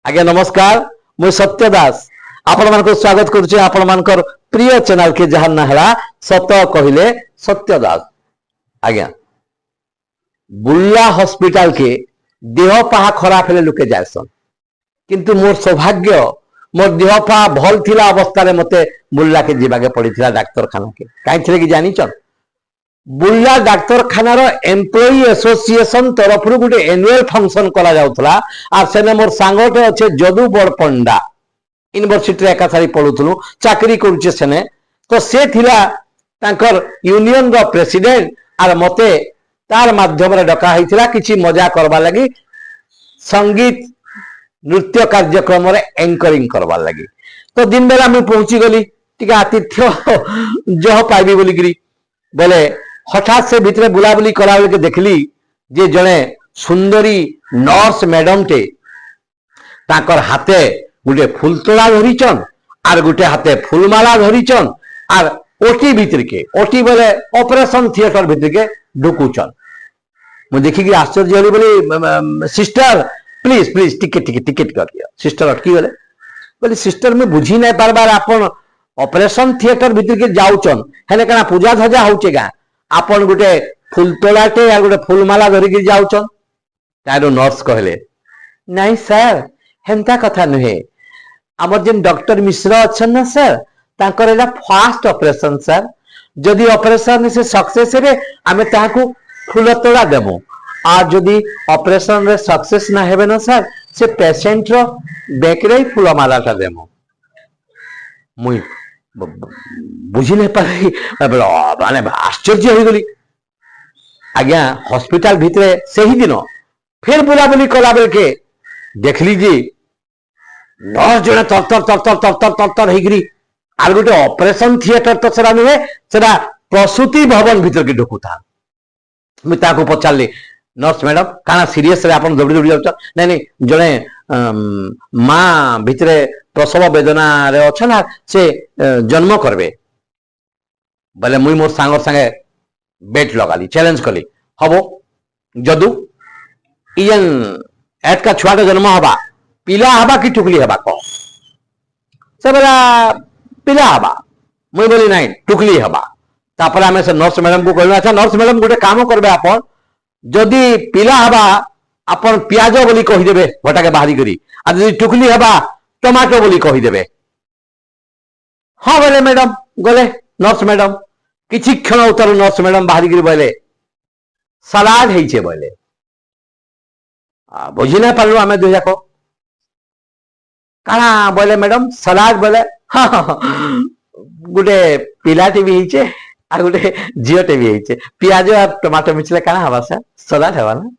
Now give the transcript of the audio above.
आज्ञा नमस्कार मु सत्य दास आपण मान स्वागत करुचे आपण मानकर प्रिय चैनल के जहां ना हला सत कहिले सत्य दास। आज्ञा बुल्ला हॉस्पिटल के देह पाहा खराब हेले लोके जायसन किंतु मोर सौभाग्य मोर देह पाहा भल थिला अवस्था रे मते बुल्ला के जीवाके पड़ीथिला डाक्टर खाना के काई थिले कि जानि छ बुल्ला डाक्तर खानार एम्प्लॉई एसोसिएशन तरफ गोटे एनुअल फंक्शन करा जाउथला आ सेने मोर सांगटे अच्छे जदू बड़ पंडा यूनिवर्सिटी एका सारी पढुथलु चाकरी करूचे सेने तो से थिला तांकर यूनियन रो प्रेसिडेंट आर मते तार माध्यम रे डका हिथिला किछि मजा करबा लागि संगीत नृत्य कार्यक्रम रे एंकरिंग करबा लागि। तो दिन बेला मैं पहुंची गली टिके आतिथ्य जह पाइबी बोली गिरी बोले हठात से भितरे बुलाबुली करा के देखली जे जने सुंदरी नर्स मैडम टे ताकर हाथे गुटे फुलतोड़ा धरिचन आर गुटे हाथे फुलमाला धरिचन आर ओटी भीतर के ओटी बोले ऑपरेशन थिएटर भीतर के ढुकुचन मु देखि कि आश्चर्य होली बोली sister please please ticket ticket ticket कर दियो। सिस्टर अटकी गले बोली सिस्टर में बुझी नहीं पारबार आपण ऑपरेशन थिएटर भीतर के जाउचन हेले कना पूजा धजा होचे गा आपण गुटे फुलतोड़ाटे या गुटे फुलमाला धरिकी जाउचन तारो नर्स कहले नहीं सर हेंता कथा नुहे आमर जेन डॉक्टर मिश्र अच्छन ना सर तांकर एला फास्ट ऑपरेशन सर जदि ऑपरेशन से सक्सेस हेबे आमे ताहाकू फुलतोड़ा देबो आ जदि ऑपरेशन रे सक्सेस ना हेबे ना सर से पेशेंट रो बेकरे फुलमालाटा देबो मुई बुझी नहीं पारी माने आश्चर्य हो गली। आज्ञा हॉस्पिटल भितरे से ही दिन फिर बुलाबुली कला बेल के देखली जी नर्स जने तरतर तरतर तरतर तरतर हेगिरी आर गोटे ऑपरेशन थिएटर तो सेरा नुहे सेरा प्रसूति भवन भीतर के ढुकुता मैं ताको पचारली नर्स मैडम काना सीरियस रे आपण दौड़ी दौड़ी जाउछ नहीं नहीं जने माँ भितरे प्रसव वेदना रे अच्छा ना से जन्म करबे बोले मुई मोर सांगर संगे बेट लगाली चैलेंज कली हबो जदू इयन एट का छुआ जन्म हबा पिला हबा कि टुकली हबा को से बोला पिला हबा मुई बोली नहीं टुकली हबा तापर आमे से नर्स मैडम को कहलु अच्छा नर्स मैडम गोटे काम करबे आपण जदि पिला हबा आपण प्याज बोली कहि देबे भटाके बाहरी करी आ जदि टुकली हबा टमाटो बोली कही देबे। हाँ बोले मैडम गले नर्स मैडम किछि क्षण उतर नर्स मैडम बाहरी गिरी बोले सलाड हेइछे बोले बुझी ना पारलु आमे दुई जाको काना बोले मैडम सलाड बोले हाँ गुटे पिलाटे भी हेइछे आ गुटे जियोटे भी हेइछे पियाज और टमाटो मिचले काना हवा सर सलाड हवा ना